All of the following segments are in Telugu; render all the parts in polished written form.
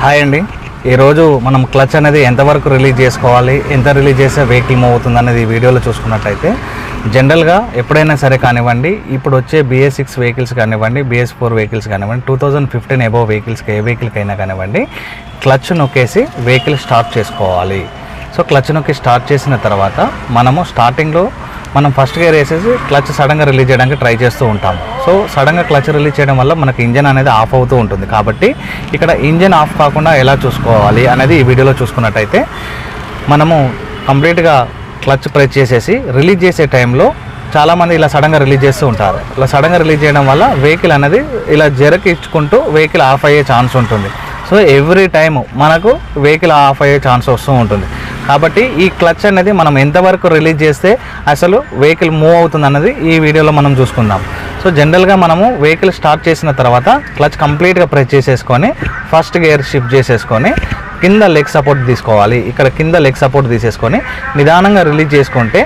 హాయ్ అండి, ఈరోజు మనం క్లచ్ అనేది ఎంతవరకు రిలీజ్ చేసుకోవాలి, ఎంత రిలీజ్ చేస్తే వెహికల్ మూవ్ అవుతుంది అనేది ఈ వీడియోలో చూసుకున్నట్లయితే జనరల్గా ఎప్పుడైనా సరే కానివ్వండి, ఇప్పుడు వచ్చే BS6 వెహికల్స్ కానివ్వండి, BS4 వెహికల్స్ కానివ్వండి, 2015 అబోవ్ వెహికల్స్కి ఏ వెహికల్కి అయినా కానివ్వండి క్లచ్ నొక్కేసి వెహికల్ స్టార్ట్ చేసుకోవాలి. సో క్లచ్ నొక్కి స్టార్ట్ చేసిన తర్వాత మనము స్టార్టింగ్లో మనం ఫస్ట్ గేర్ వేసేసి క్లచ్ సడన్గా రిలీజ్ చేయడానికి ట్రై చేస్తూ ఉంటాం. సో సడన్గా క్లచ్ రిలీజ్ చేయడం వల్ల మనకి ఇంజన్ అనేది ఆఫ్ అవుతూ ఉంటుంది. కాబట్టి ఇక్కడ ఇంజన్ ఆఫ్ కాకుండా ఎలా చూసుకోవాలి అనేది ఈ వీడియోలో చూసుకున్నట్టయితే మనము కంప్లీట్గా క్లచ్ ప్రెస్ చేసేసి రిలీజ్ చేసే టైంలో చాలామంది ఇలా సడన్గా రిలీజ్ చేస్తూ ఉంటారు. ఇలా సడన్గా రిలీజ్ చేయడం వల్ల వెహికల్ అనేది ఇలా జరకించుకుంటూ వెహికల్ ఆఫ్ అయ్యే ఛాన్స్ ఉంటుంది. సో ఎవ్రీ టైం మనకు వెహికల్ ఆఫ్ అయ్యే ఛాన్స్ వస్తూ ఉంటుంది. కాబట్టి ఈ క్లచ్ అనేది మనం ఎంతవరకు రిలీజ్ చేస్తే అసలు వెహికల్ మూవ్ అవుతుంది అన్నది ఈ వీడియోలో మనం చూసుకుందాం. సో జనరల్గా మనము వెహికల్ స్టార్ట్ చేసిన తర్వాత క్లచ్ కంప్లీట్గా ప్రెస్ చేసేసుకొని ఫస్ట్ గేర్ షిఫ్ట్ చేసేసుకొని కింద లెగ్ సపోర్ట్ తీసుకోవాలి. ఇక్కడ కింద లెగ్ సపోర్ట్ తీసేసుకొని నిదానంగా రిలీజ్ చేసుకుంటే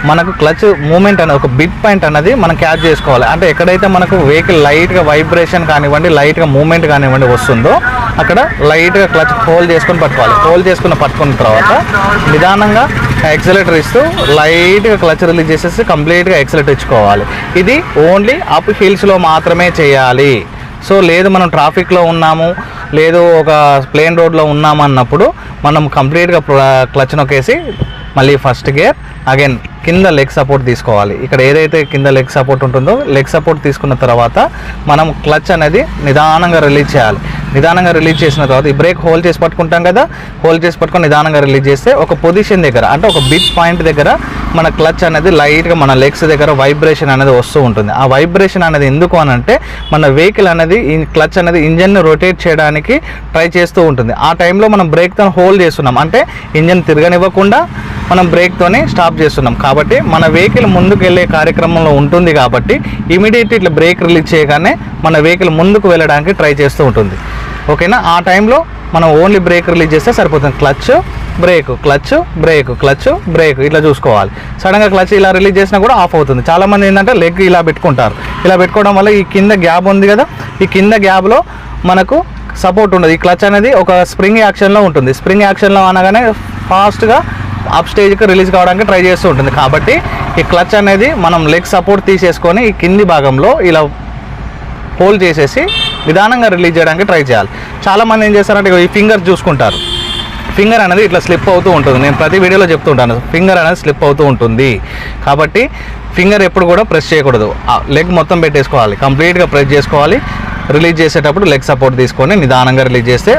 మనకు క్లచ్ మూమెంట్ అనేది ఒక బిట్ పాయింట్ అనేది మనం క్యాచ్ చేసుకోవాలి. అంటే ఎక్కడైతే మనకు వెహికల్ లైట్గా వైబ్రేషన్ కానివ్వండి, లైట్గా మూమెంట్ కానివ్వండి వస్తుందో అక్కడ లైట్గా క్లచ్ హోల్డ్ చేసుకొని పట్టుకోవాలి. హోల్డ్ చేసుకున్న పట్టుకున్న తర్వాత నిదానంగా యాక్సిలరేటర్ ఇస్తూ లైట్గా క్లచ్ రిలీజ్ చేసేసి కంప్లీట్గా యాక్సిలరేటర్ ఇచ్చుకోవాలి. ఇది ఓన్లీ అప్ హిల్స్లో మాత్రమే చేయాలి. సో లేదు మనం ట్రాఫిక్లో ఉన్నాము, లేదు ఒక ప్లేన్ రోడ్లో ఉన్నాము అన్నప్పుడు మనం కంప్లీట్గా క్లచ్ నొక్కేసి మళ్ళీ ఫస్ట్ గేర్ అగైన్ కింద లెగ్ సపోర్ట్ తీసుకోవాలి. ఇక్కడ ఏదైతే కింద లెగ్ సపోర్ట్ ఉంటుందో లెగ్ సపోర్ట్ తీసుకున్న తర్వాత మనం క్లచ్ అనేది నిదానంగా రిలీజ్ చేయాలి. నిదానంగా రిలీజ్ చేసిన తర్వాత ఈ బ్రేక్ హోల్డ్ చేసి పట్టుకుంటాం కదా, హోల్డ్ చేసి పట్టుకొని నిదానంగా రిలీజ్ చేస్తే ఒక పొజిషన్ దగ్గర అంటే ఒక బిట్ పాయింట్ దగ్గర మన క్లచ్ అనేది లైట్గా మన లెగ్స్ దగ్గర వైబ్రేషన్ అనేది వస్తూ ఉంటుంది. ఆ వైబ్రేషన్ అనేది ఎందుకు అని అంటే మన వెహికల్ అనేది ఈ క్లచ్ అనేది ఇంజన్ని రొటేట్ చేయడానికి ట్రై చేస్తూ ఉంటుంది. ఆ టైంలో మనం బ్రేక్తో హోల్డ్ చేస్తున్నాం, అంటే ఇంజన్ తిరగనివ్వకుండా మనం బ్రేక్తోనే స్టాప్ చేస్తున్నాం. కాబట్టి మన వెహికల్ ముందుకు వెళ్ళే కార్యక్రమంలో ఉంటుంది. కాబట్టి ఇమీడియట్లీ ఇట్లా బ్రేక్ రిలీజ్ చేయగానే మన వెహికల్ ముందుకు వెళ్ళడానికి ట్రై చేస్తూ ఉంటుంది. ఓకేనా? ఆ టైంలో మనం ఓన్లీ బ్రేక్ రిలీజ్ చేస్తే సరిపోతుంది. Clutch brake, clutch brake, clutch brake ఇట్లా చూసుకోవాలి. సడన్గా క్లచ్ ఇలా రిలీజ్ చేసినా కూడా ఆఫ్ అవుతుంది. చాలామంది ఏంటంటే లెగ్ ఇలా పెట్టుకుంటారు. ఇలా పెట్టుకోవడం వల్ల ఈ కింద గ్యాప్ ఉంది కదా, ఈ కింద గ్యాప్లో మనకు సపోర్ట్ ఉండదు. ఈ క్లచ్ అనేది ఒక స్ప్రింగ్ యాక్షన్లో ఉంటుంది. స్ప్రింగ్ యాక్షన్లో అనగానే ఫాస్ట్గా అప్ స్టేజ్కి రిలీజ్ కావడానికి ట్రై చేస్తూ ఉంటుంది. కాబట్టి ఈ క్లచ్ అనేది మనం లెగ్ సపోర్ట్ తీసేసుకొని ఈ కింది భాగంలో ఇలా హోల్డ్ చేసేసి నిదానంగా రిలీజ్ చేయడానికి ట్రై చేయాలి. చాలామంది ఏం చేస్తారంటే ఈ ఫింగర్ చూసుకుంటారు. ఫింగర్ అనేది ఇట్లా స్లిప్ అవుతూ ఉంటుంది. నేను ప్రతి వీడియోలో చెప్తూ ఉంటాను, ఫింగర్ అనేది స్లిప్ అవుతూ ఉంటుంది. కాబట్టి ఫింగర్ ఎప్పుడు కూడా ప్రెస్ చేయకూడదు. లెగ్ మొత్తం పెట్టేసుకోవాలి, కంప్లీట్గా ప్రెస్ చేసుకోవాలి. రిలీజ్ చేసేటప్పుడు లెగ్ సపోర్ట్ తీసుకొని నిదానంగా రిలీజ్ చేస్తే